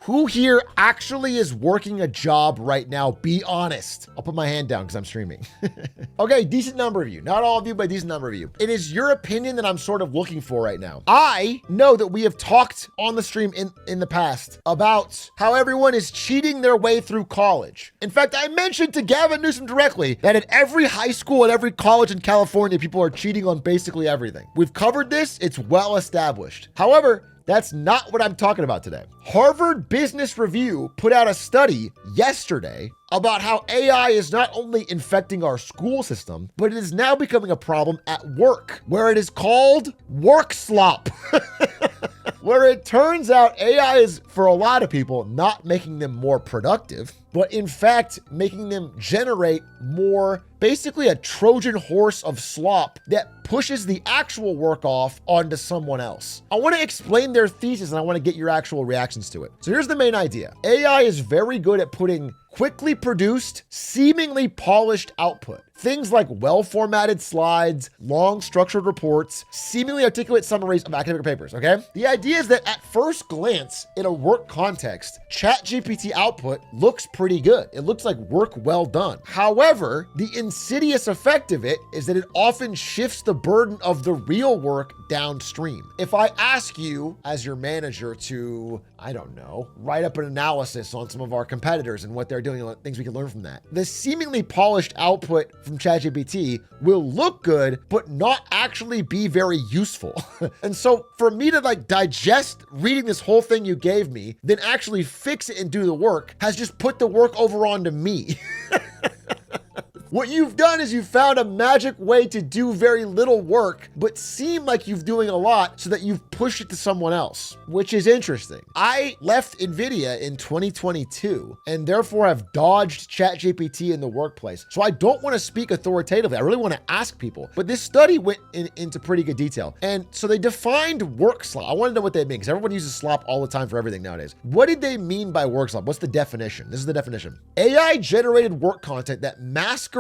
Who here actually is working a job right now? Be honest. I'll put my hand down because I'm streaming. Okay, decent number of you. Not all of you, but a decent number of you. It is your opinion that I'm sort of looking for right now. I know that we have talked on the stream in the past about how everyone is cheating their way through college. In fact, I mentioned to Gavin Newsom directly that at every high school and every college in California, people are cheating on basically everything. We've covered this. It's well established. However, that's not what I'm talking about today. Harvard Business Review put out a study yesterday about how AI is not only infecting our school system, but it is now becoming a problem at work, where it is called Workslop. Where it turns out AI is, for a lot of people, not making them more productive, but in fact, making them generate more, basically a Trojan horse of slop that pushes the actual work off onto someone else. I want to explain their thesis and I want to get your actual reactions to it. So here's the main idea. AI is very good at putting quickly produced, seemingly polished output. Things like well-formatted slides, long structured reports, seemingly articulate summaries of academic papers, okay? The idea is that at first glance, in a work context, ChatGPT output looks pretty good. It looks like work well done. However, the insidious effect of it is that it often shifts the burden of the real work downstream. If I ask you as your manager to, I don't know, write up an analysis on some of our competitors and what they're doing and things we can learn from that, the seemingly polished output from ChatGPT will look good, but not actually be very useful. And so for me to like digest reading this whole thing you gave me, then actually fix it and do the work has just put the work over onto me. What you've done is you've found a magic way to do very little work, but seem like you're doing a lot so that you've pushed it to someone else, which is interesting. I left NVIDIA in 2022 and therefore have dodged ChatGPT in the workplace. So I don't want to speak authoritatively. I really want to ask people, but this study went into pretty good detail. And so they defined Workslop. I want to know what they mean because everyone uses slop all the time for everything nowadays. What did they mean by Workslop? What's the definition? This is the definition. AI generated work content that masquerades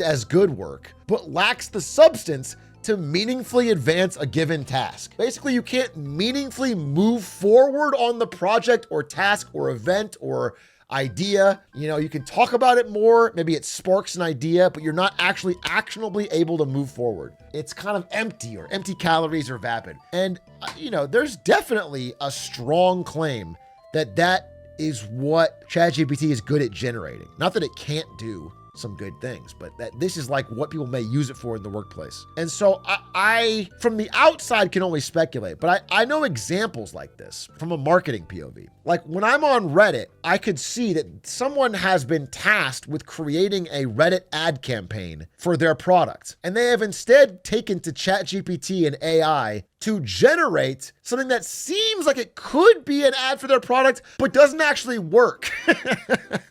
as good work, but lacks the substance to meaningfully advance a given task. Basically, you can't meaningfully move forward on the project or task or event or idea. You know, you can talk about it more, maybe it sparks an idea, but you're not actually actionably able to move forward. It's kind of empty or empty calories or vapid. And, you know, there's definitely a strong claim that that is what ChatGPT is good at generating. Not that it can't do some good things, but that this is like what people may use it for in the workplace. And so I from the outside can only speculate, but I know examples like this from a marketing POV. Like when I'm on Reddit, I could see that someone has been tasked with creating a Reddit ad campaign for their product. And they have instead taken to ChatGPT and AI to generate something that seems like it could be an ad for their product, but doesn't actually work.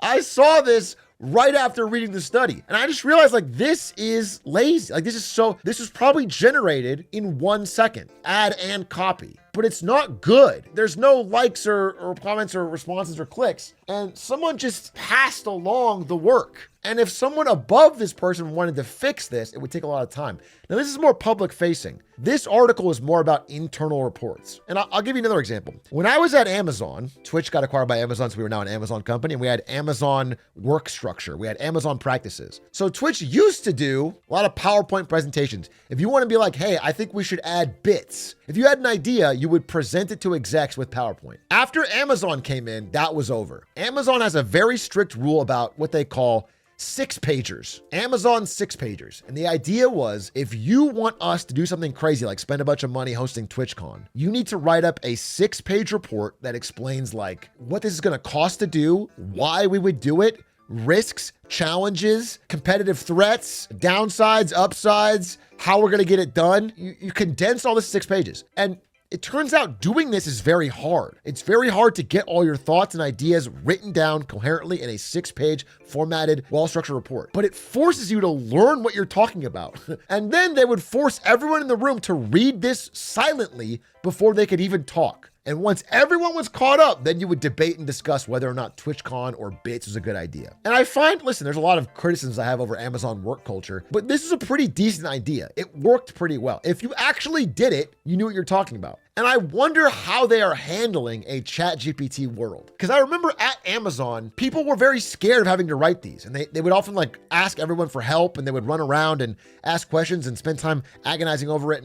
I saw this right after reading the study. And I just realized like, this is lazy. Like this is probably generated in 1 second, ad and copy, but it's not good. There's no likes or comments or responses or clicks. And someone just passed along the work. And if someone above this person wanted to fix this, it would take a lot of time. Now, this is more public facing. This article is more about internal reports. And I'll give you another example. When I was at Amazon, Twitch got acquired by Amazon, so we were now an Amazon company, and we had Amazon work structure. We had Amazon practices. So Twitch used to do a lot of PowerPoint presentations. If you want to be like, hey, I think we should add bits. If you had an idea, you would present it to execs with PowerPoint. After Amazon came in, that was over. Amazon has a very strict rule about what they call 6-pagers, Amazon 6-pagers. And the idea was, if you want us to do something crazy, like spend a bunch of money hosting TwitchCon, you need to write up a 6-page report that explains like what this is going to cost to do, why we would do it, risks, challenges, competitive threats, downsides, upsides, how we're going to get it done. You condense all this 6 pages. And it turns out doing this is very hard. It's very hard to get all your thoughts and ideas written down coherently in a 6-page formatted, well-structured report. But it forces you to learn what you're talking about. And then they would force everyone in the room to read this silently before they could even talk. And once everyone was caught up, then you would debate and discuss whether or not TwitchCon or Bits was a good idea. And I find, listen, there's a lot of criticisms I have over Amazon work culture, but this is a pretty decent idea. It worked pretty well. If you actually did it, you knew what you're talking about. And I wonder how they are handling a ChatGPT world. Because I remember at Amazon, people were very scared of having to write these. And they would often like ask everyone for help, and they would run around and ask questions and spend time agonizing over it.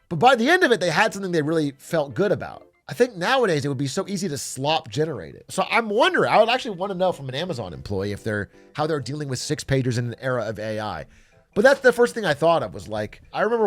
But by the end of it, they had something they really felt good about. I think nowadays it would be so easy to slop generate it. So I'm wondering, I would actually want to know from an Amazon employee how they're dealing with 6-pagers in an era of AI. But that's the first thing I thought of was like, I remember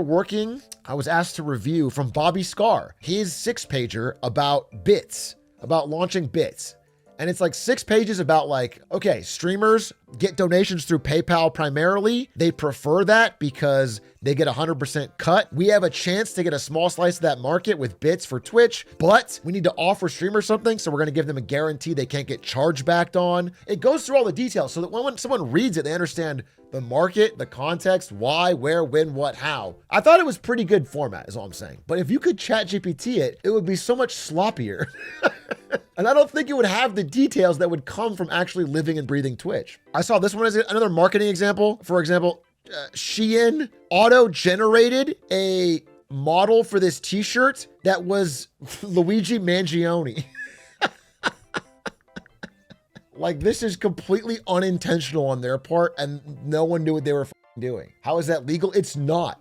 I was asked to review from Bobby Scar, his 6-pager about Bits, about launching Bits. And it's like 6 pages about like, okay, streamers get donations through PayPal primarily. They prefer that because they get 100% cut. We have a chance to get a small slice of that market with Bits for Twitch, but we need to offer streamers something. So we're going to give them a guarantee they can't get chargebacked on. It goes through all the details so that when someone reads it, they understand the market, the context, why, where, when, what, how. I thought it was pretty good format is all I'm saying. But if you could ChatGPT it, it would be so much sloppier. And I don't think it would have the details that would come from actually living and breathing Twitch. I saw this one as another marketing example. For example, Shein auto-generated a model for this t-shirt that was Luigi Mangione. Like, this is completely unintentional on their part, and no one knew what they were doing. How is that legal? It's not.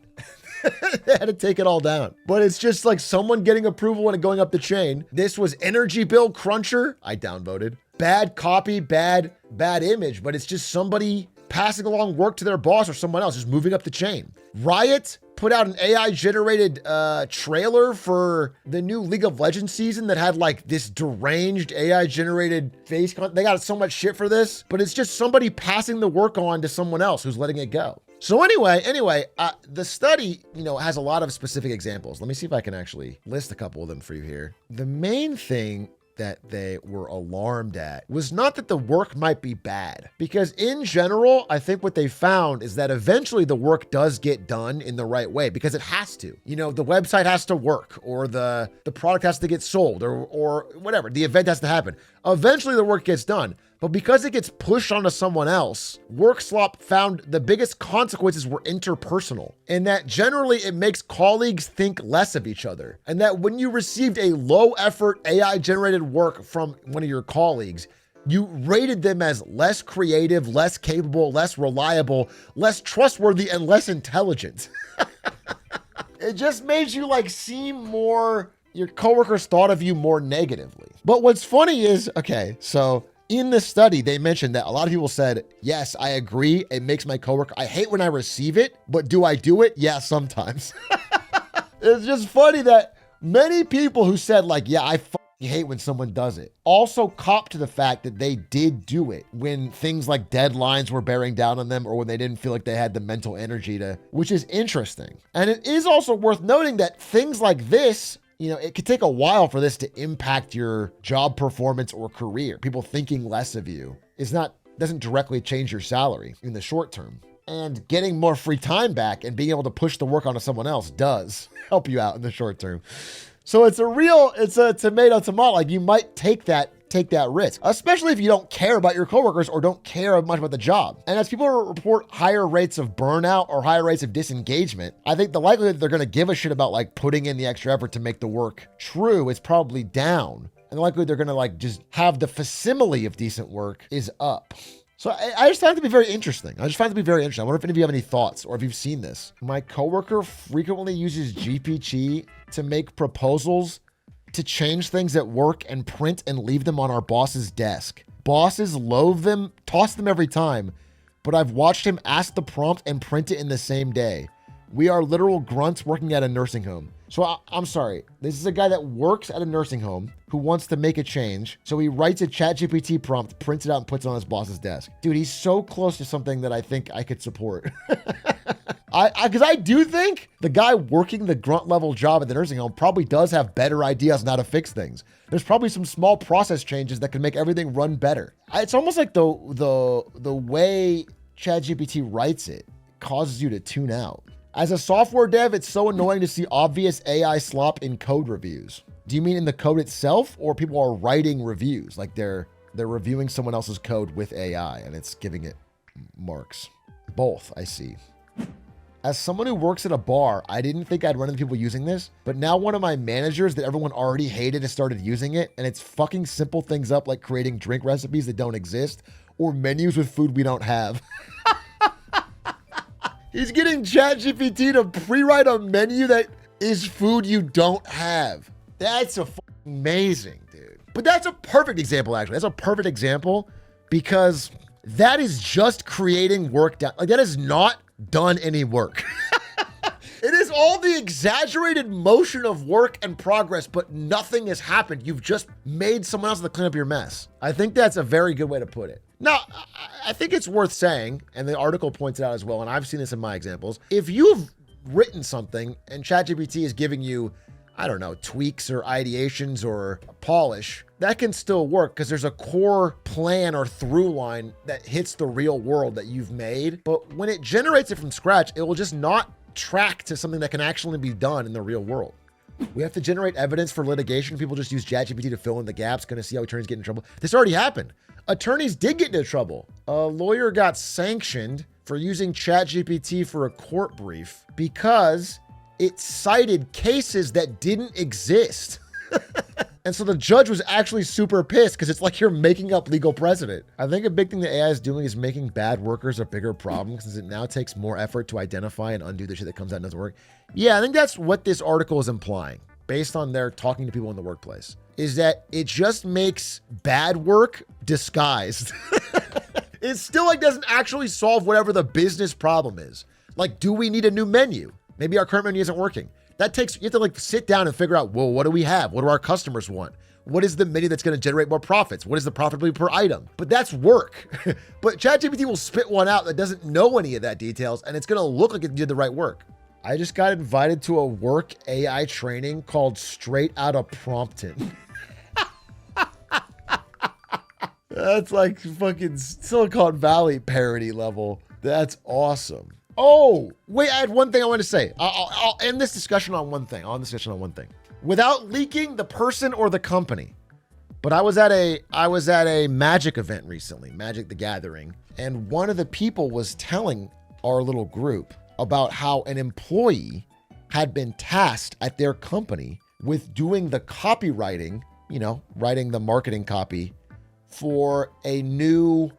They had to take it all down. But it's just like someone getting approval and going up the chain. This was Energy Bill Cruncher. I downvoted. Bad copy, bad image, but it's just somebody passing along work to their boss or someone else, just moving up the chain. Riot put out an AI-generated trailer for the new League of Legends season that had like this deranged AI-generated face. They got so much shit for this, but it's just somebody passing the work on to someone else who's letting it go. So anyway, the study, has a lot of specific examples. Let me see if I can actually list a couple of them for you here. The main thing that they were alarmed at was not that the work might be bad, because in general, I think what they found is that eventually the work does get done in the right way because it has to. The website has to work, or the product has to get sold, or whatever. The event has to happen. Eventually the work gets done. But because it gets pushed onto someone else, Workslop found the biggest consequences were interpersonal, and that generally it makes colleagues think less of each other. And that when you received a low effort AI generated work from one of your colleagues, you rated them as less creative, less capable, less reliable, less trustworthy, and less intelligent. It just made you seem more, your coworkers thought of you more negatively. But what's funny is, so in the study, they mentioned that a lot of people said, yes, I agree. It makes my coworker, I hate when I receive it, but do I do it? Yeah, sometimes. It's just funny that many people who said yeah, I hate when someone does it, also cop to the fact that they did do it when things like deadlines were bearing down on them, or when they didn't feel like they had the mental energy to, which is interesting. And it is also worth noting that things like this, it could take a while for this to impact your job performance or career. People thinking less of you doesn't directly change your salary in the short term. And getting more free time back and being able to push the work onto someone else does help you out in the short term. So it's a tomato. You might take that risk, especially if you don't care about your coworkers or don't care much about the job. And as people report higher rates of burnout or higher rates of disengagement, I think the likelihood that they're going to give a shit about putting in the extra effort to make the work true is probably down. And the likelihood they're going to just have the facsimile of decent work is up. So I just find it to be very interesting. I wonder if any of you have any thoughts or if you've seen this. My coworker frequently uses GPT to make proposals to change things at work and print and leave them on our boss's desk. Bosses loathe them, toss them every time, but I've watched him ask the prompt and print it in the same day. We are literal grunts working at a nursing home. So I'm sorry, this is a guy that works at a nursing home who wants to make a change. So he writes a ChatGPT prompt, prints it out, and puts it on his boss's desk. Dude, he's so close to something that I think I could support. Because I do think the guy working the grunt level job at the nursing home probably does have better ideas on how to fix things. There's probably some small process changes that can make everything run better. It's almost like the way ChatGPT writes it causes you to tune out. As a software dev, it's so annoying to see obvious AI slop in code reviews. Do you mean in the code itself, or people are writing reviews? Like they're reviewing someone else's code with AI and it's giving it marks? Both, I see. As someone who works at a bar, I didn't think I'd run into people using this, but now one of my managers that everyone already hated has started using it, and it's fucking simple things up like creating drink recipes that don't exist or menus with food we don't have. He's getting ChatGPT to pre-write a menu that is food you don't have. That's amazing, dude. But that's a perfect example, actually. That's a perfect example because that is just creating work down. Like, that is not done any work. It is all the exaggerated motion of work and progress, but nothing has happened. You've just made someone else to clean up your mess. I think that's a very good way to put it. Now, I think it's worth saying, and the article points it out as well, and I've seen this in my examples, if you've written something and ChatGPT is giving you, I don't know, tweaks or ideations or polish, that can still work because there's a core plan or through line that hits the real world that you've made. But when it generates it from scratch, it will just not track to something that can actually be done in the real world. We have to generate evidence for litigation. People just use ChatGPT to fill in the gaps, going to see how attorneys get in trouble. This already happened. Attorneys did get into trouble. A lawyer got sanctioned for using ChatGPT for a court brief because it cited cases that didn't exist. And so the judge was actually super pissed because it's like you're making up legal precedent. I think a big thing that AI is doing is making bad workers a bigger problem because it now takes more effort to identify and undo the shit that comes out and doesn't work. Yeah, I think that's what this article is implying based on their talking to people in the workplace, is that it just makes bad work disguised. It still like doesn't actually solve whatever the business problem is. Like, do we need a new menu? Maybe our current menu isn't working. That takes, you have to like sit down and figure out, well, what do we have? What do our customers want? What is the menu that's going to generate more profits? What is the profitability per item? But that's work. But ChatGPT will spit one out that doesn't know any of that details, and it's going to look like it did the right work. I just got invited to a work AI training called Straight Outta Prompton. That's like fucking Silicon Valley parody level. That's awesome. Oh, wait, I had one thing I want to say. I'll end this discussion on one thing. Without leaking the person or the company. But I was at a Magic event recently, Magic the Gathering, and one of the people was telling our little group about how an employee had been tasked at their company with doing the copywriting, writing the marketing copy for a new,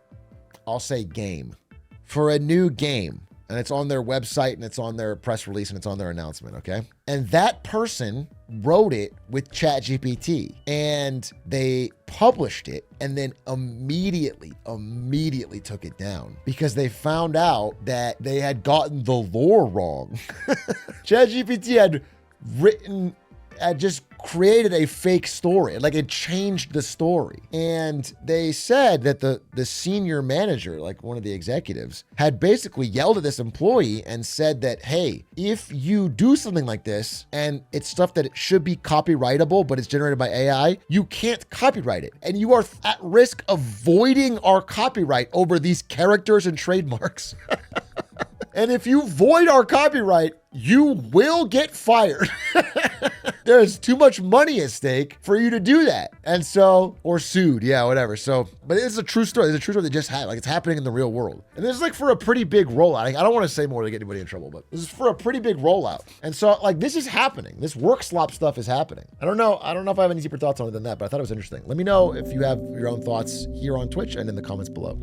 I'll say game, for a new game. And it's on their website and it's on their press release and it's on their announcement, okay? And that person wrote it with ChatGPT and they published it and then immediately took it down because they found out that they had gotten the lore wrong. ChatGPT had just created a fake story. Like, it changed the story. And they said that the senior manager, like one of the executives, had basically yelled at this employee and said that, hey, if you do something like this and it's stuff that it should be copyrightable, but it's generated by AI, you can't copyright it. And you are at risk of voiding our copyright over these characters and trademarks. And if you void our copyright, you will get fired. There's too much money at stake for you to do that. And so, or sued, yeah, whatever. So, but it's a true story. It's a true story that just happened. Like, it's happening in the real world. And this is like for a pretty big rollout. I don't want to say more to get anybody in trouble, but this is for a pretty big rollout. And so, like, this is happening. This Workslop stuff is happening. I don't know if I have any deeper thoughts on it than that, but I thought it was interesting. Let me know if you have your own thoughts here on Twitch and in the comments below.